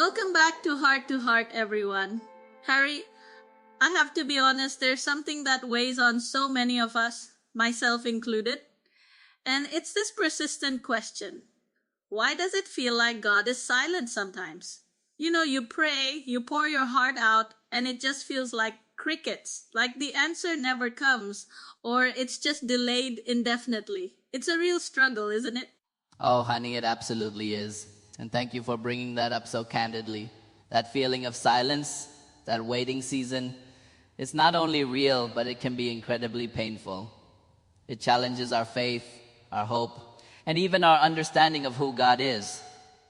Welcome back to Heart, everyone. Harry, I have to be honest, there's something that weighs on so many of us, myself included, and it's this persistent question. Why does it feel like God is silent sometimes? You pray, you pour your heart out, and it just feels like crickets, like the answer never comes, or it's just delayed indefinitely. It's a real struggle, isn't it? Oh, honey, it absolutely is. And thank you for bringing that up so candidly. That feeling of silence, that waiting season, it's not only real, but it can be incredibly painful. It challenges our faith, our hope, and even our understanding of who God is.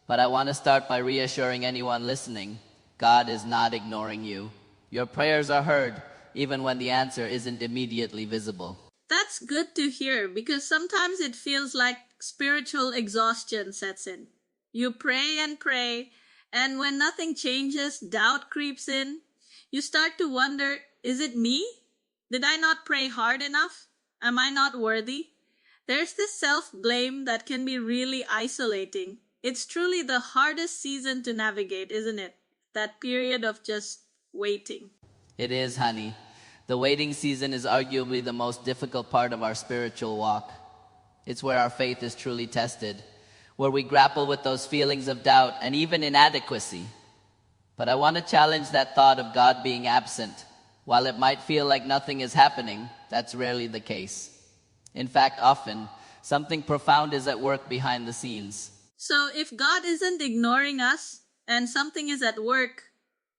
But I want to start by reassuring anyone listening, God is not ignoring you. Your prayers are heard, even when the answer isn't immediately visible. That's good to hear because sometimes it feels like spiritual exhaustion sets in. You pray, and when nothing changes, doubt creeps in. You start to wonder, is it me? Did I not pray hard enough? Am I not worthy? There's this self-blame that can be really isolating. It's truly the hardest season to navigate, isn't it? That period of just waiting. It is, honey. The waiting season is arguably the most difficult part of our spiritual walk. It's where our faith is truly tested, where we grapple with those feelings of doubt and even inadequacy. But I want to challenge that thought of God being absent. While it might feel like nothing is happening, that's rarely the case. In fact, often, something profound is at work behind the scenes. So if God isn't ignoring us and something is at work,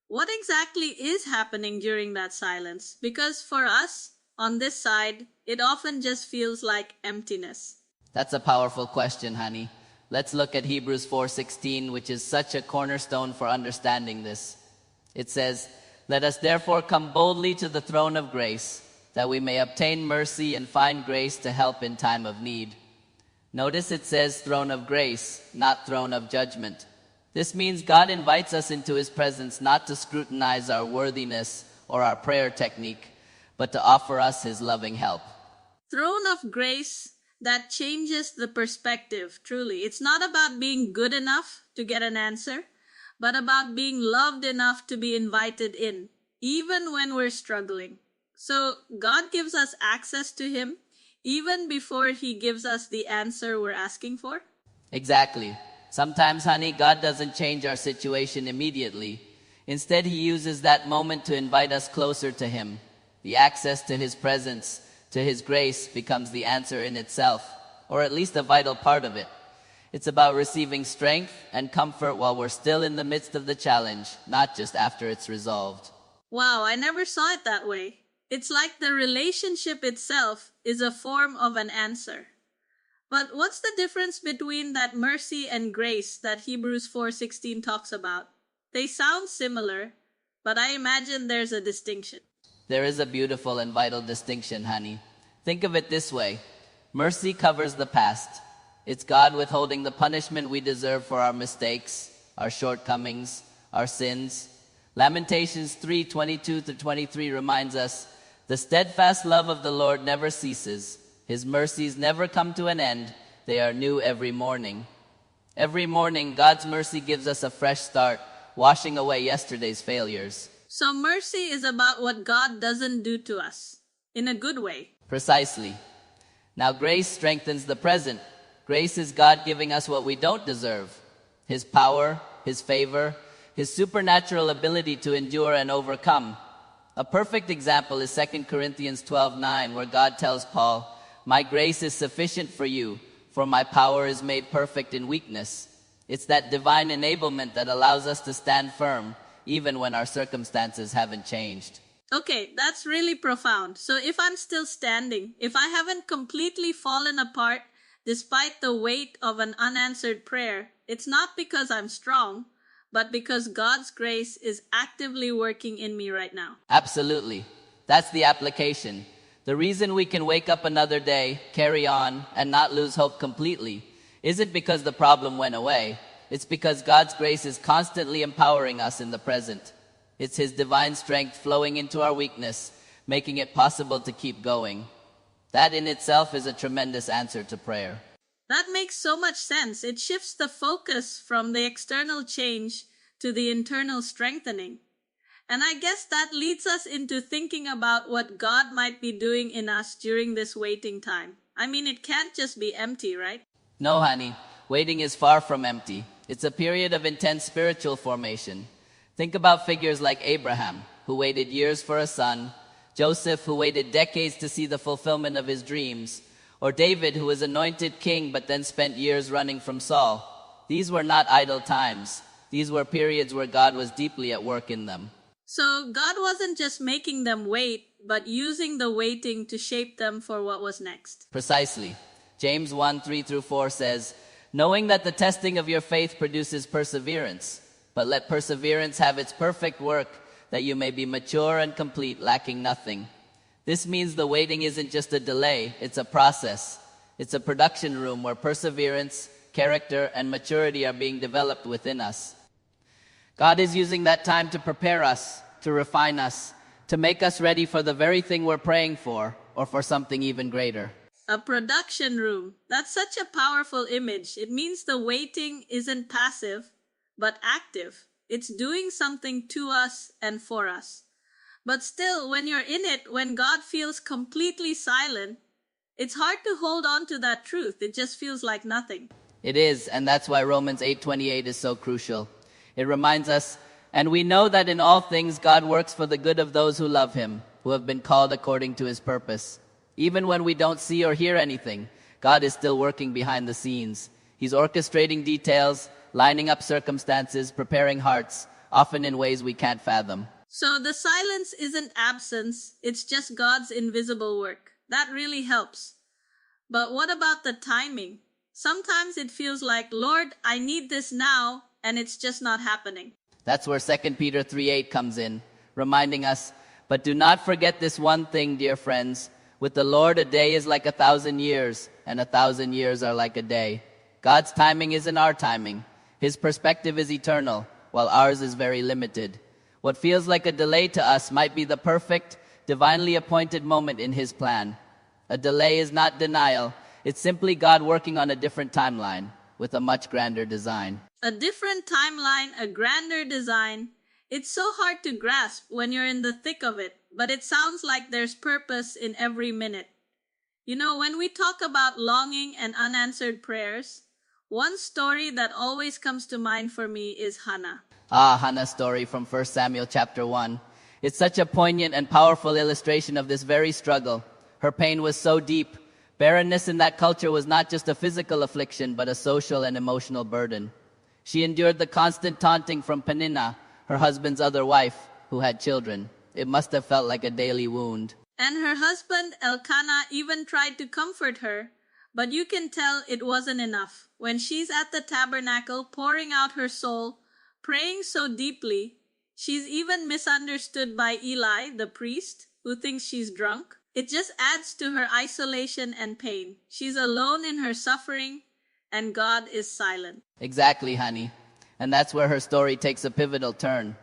what exactly is happening during that silence? Because for us, on this side, it often just feels like emptiness. That's a powerful question, honey. Let's look at Hebrews 4:16, which is such a cornerstone for understanding this. It says, "Let us therefore come boldly to the throne of grace, that we may obtain mercy and find grace to help in time of need." Notice it says throne of grace, not throne of judgment. This means God invites us into His presence not to scrutinize our worthiness or our prayer technique, but to offer us His loving help. Throne of grace that changes the perspective, truly. It's not about being good enough to get an answer, but about being loved enough to be invited in, even when we're struggling. So God gives us access to Him even before He gives us the answer we're asking for. Exactly. Sometimes, honey, God doesn't change our situation immediately. Instead, He uses that moment to invite us closer to Him. The access to His presence, to His grace, becomes the answer in itself, or at least a vital part of it. It's about receiving strength and comfort while we're still in the midst of the challenge, not just after it's resolved. Wow, I never saw it that way. It's like the relationship itself is a form of an answer. But what's the difference between that mercy and grace that Hebrews 4:16 talks about? They sound similar, but I imagine there's a distinction. There is a beautiful and vital distinction, honey. Think of it this way. Mercy covers the past. It's God withholding the punishment we deserve for our mistakes, our shortcomings, our sins. Lamentations 3:22-23 reminds us, "The steadfast love of the Lord never ceases. His mercies never come to an end. They are new every morning." Every morning, God's mercy gives us a fresh start, washing away yesterday's failures. So mercy is about what God doesn't do to us, in a good way. Precisely. Now, grace strengthens the present. Grace is God giving us what we don't deserve. His power, His favor, His supernatural ability to endure and overcome. A perfect example is 2 Corinthians 12:9, where God tells Paul, "My grace is sufficient for you, for my power is made perfect in weakness." It's that divine enablement that allows us to stand firm, even when our circumstances haven't changed. Okay, that's really profound. So if I'm still standing, if I haven't completely fallen apart despite the weight of an unanswered prayer, it's not because I'm strong, but because God's grace is actively working in me right now. Absolutely. That's the application. The reason we can wake up another day, carry on, and not lose hope completely isn't because the problem went away. It's because God's grace is constantly empowering us in the present. It's His divine strength flowing into our weakness, making it possible to keep going. That in itself is a tremendous answer to prayer. That makes so much sense. It shifts the focus from the external change to the internal strengthening. And I guess that leads us into thinking about what God might be doing in us during this waiting time. I mean, it can't just be empty, right? No, honey, waiting is far from empty. It's a period of intense spiritual formation. Think about figures like Abraham, who waited years for a son, Joseph, who waited decades to see the fulfillment of his dreams, or David, who was anointed king but then spent years running from Saul. These were not idle times. These were periods where God was deeply at work in them. So God wasn't just making them wait, but using the waiting to shape them for what was next. Precisely. James 1:3-4 says, knowing that the testing of your faith produces perseverance, but let perseverance have its perfect work, that you may be mature and complete, lacking nothing. This means the waiting isn't just a delay, it's a process. It's a production room where perseverance, character, and maturity are being developed within us. God is using that time to prepare us, to refine us, to make us ready for the very thing we're praying for, or for something even greater. A production room. That's such a powerful image. It means the waiting isn't passive, but active. It's doing something to us and for us. But still, when you're in it, when God feels completely silent, it's hard to hold on to that truth. It just feels like nothing. It is, and that's why Romans 8:28 is so crucial. It reminds us, and we know that in all things God works for the good of those who love him, who have been called according to his purpose. Even when we don't see or hear anything, God is still working behind the scenes. He's orchestrating details, lining up circumstances, preparing hearts, often in ways we can't fathom. So the silence isn't absence, it's just God's invisible work. That really helps. But what about the timing? Sometimes it feels like, Lord, I need this now, and it's just not happening. That's where 2 Peter 3:8 comes in, reminding us, but do not forget this one thing, dear friends. With the Lord, a day is like 1,000 years, and 1,000 years are like a day. God's timing isn't our timing. His perspective is eternal, while ours is very limited. What feels like a delay to us might be the perfect, divinely appointed moment in his plan. A delay is not denial. It's simply God working on a different timeline with a much grander design. A different timeline, a grander design. It's so hard to grasp when you're in the thick of it, but it sounds like there's purpose in every minute. You know, when we talk about longing and unanswered prayers, one story that always comes to mind for me is Hannah. Hannah's story from 1 Samuel chapter 1. It's such a poignant and powerful illustration of this very struggle. Her pain was so deep. Barrenness in that culture was not just a physical affliction, but a social and emotional burden. She endured the constant taunting from Peninnah, her husband's other wife, who had children. It must have felt like a daily wound. And her husband, Elkanah, even tried to comfort her, but you can tell it wasn't enough. When she's at the tabernacle pouring out her soul, praying so deeply, she's even misunderstood by Eli, the priest, who thinks she's drunk. It just adds to her isolation and pain. She's alone in her suffering, and God is silent. Exactly, honey. And that's where her story takes a pivotal turn.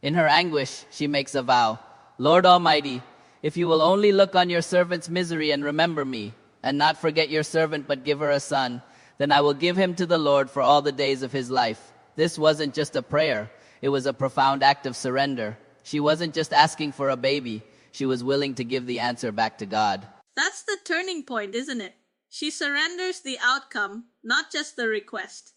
In her anguish, she makes a vow. Lord Almighty, if you will only look on your servant's misery and remember me, and not forget your servant but give her a son, then I will give him to the Lord for all the days of his life. This wasn't just a prayer. It was a profound act of surrender. She wasn't just asking for a baby. She was willing to give the answer back to God. That's the turning point, isn't it? She surrenders the outcome, not just the request.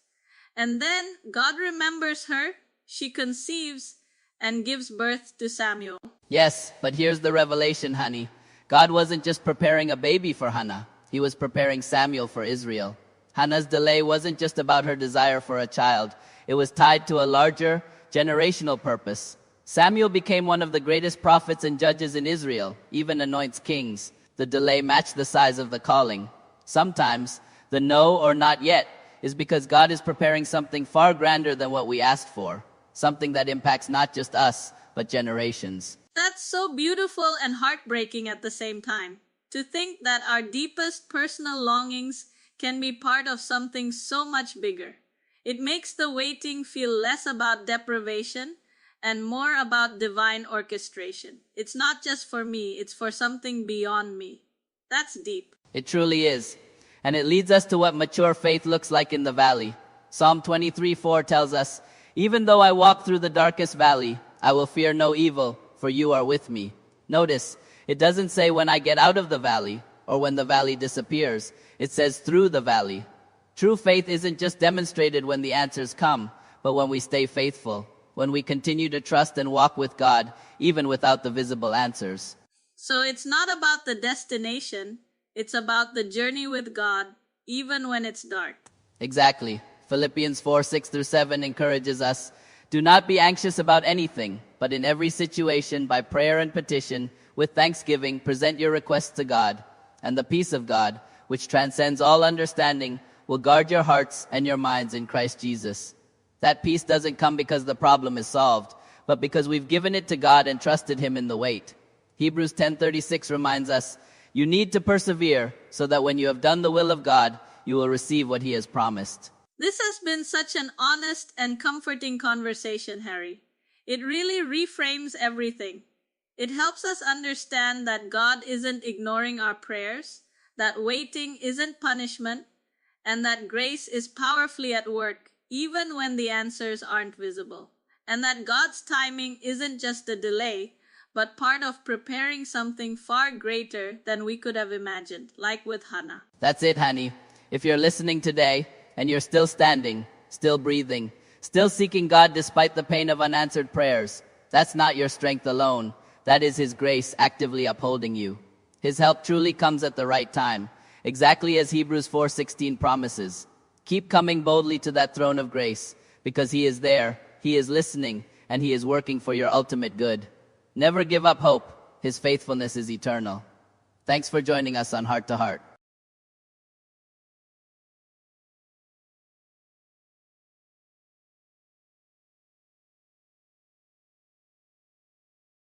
And then God remembers her, she conceives, and gives birth to Samuel. Yes, but here's the revelation, honey. God wasn't just preparing a baby for Hannah. He was preparing Samuel for Israel. Hannah's delay wasn't just about her desire for a child. It was tied to a larger, generational purpose. Samuel became one of the greatest prophets and judges in Israel, even anoints kings. The delay matched the size of the calling. Sometimes, the no or not yet is because God is preparing something far grander than what we asked for, something that impacts not just us, but generations. That's so beautiful and heartbreaking at the same time. To think that our deepest personal longings can be part of something so much bigger. It makes the waiting feel less about deprivation and more about divine orchestration. It's not just for me, it's for something beyond me. That's deep. It truly is. And it leads us to what mature faith looks like in the valley. Psalm 23:4 tells us, Even though I walk through the darkest valley, I will fear no evil, for you are with me. Notice, it doesn't say when I get out of the valley or when the valley disappears. It says through the valley. True faith isn't just demonstrated when the answers come, but when we stay faithful, when we continue to trust and walk with God, even without the visible answers. So it's not about the destination, it's about the journey with God, even when it's dark. Exactly. Philippians 4:6-7 encourages us, do not be anxious about anything, but in every situation, by prayer and petition, with thanksgiving, present your requests to God, and the peace of God, which transcends all understanding, will guard your hearts and your minds in Christ Jesus. That peace doesn't come because the problem is solved, but because we've given it to God and trusted Him in the wait. Hebrews 10:36 reminds us, you need to persevere so that when you have done the will of God, you will receive what He has promised. This has been such an honest and comforting conversation, Harry. It really reframes everything. It helps us understand that God isn't ignoring our prayers, that waiting isn't punishment, and that grace is powerfully at work even when the answers aren't visible, and that God's timing isn't just a delay, but part of preparing something far greater than we could have imagined, like with Hannah. That's it, honey. If you're listening today and you're still standing, still breathing, still seeking God despite the pain of unanswered prayers, that's not your strength alone. That is His grace actively upholding you. His help truly comes at the right time, exactly as Hebrews 4:16 promises. Keep coming boldly to that throne of grace, because He is there, He is listening, and He is working for your ultimate good. Never give up hope. His faithfulness is eternal. Thanks for joining us on Heart to Heart.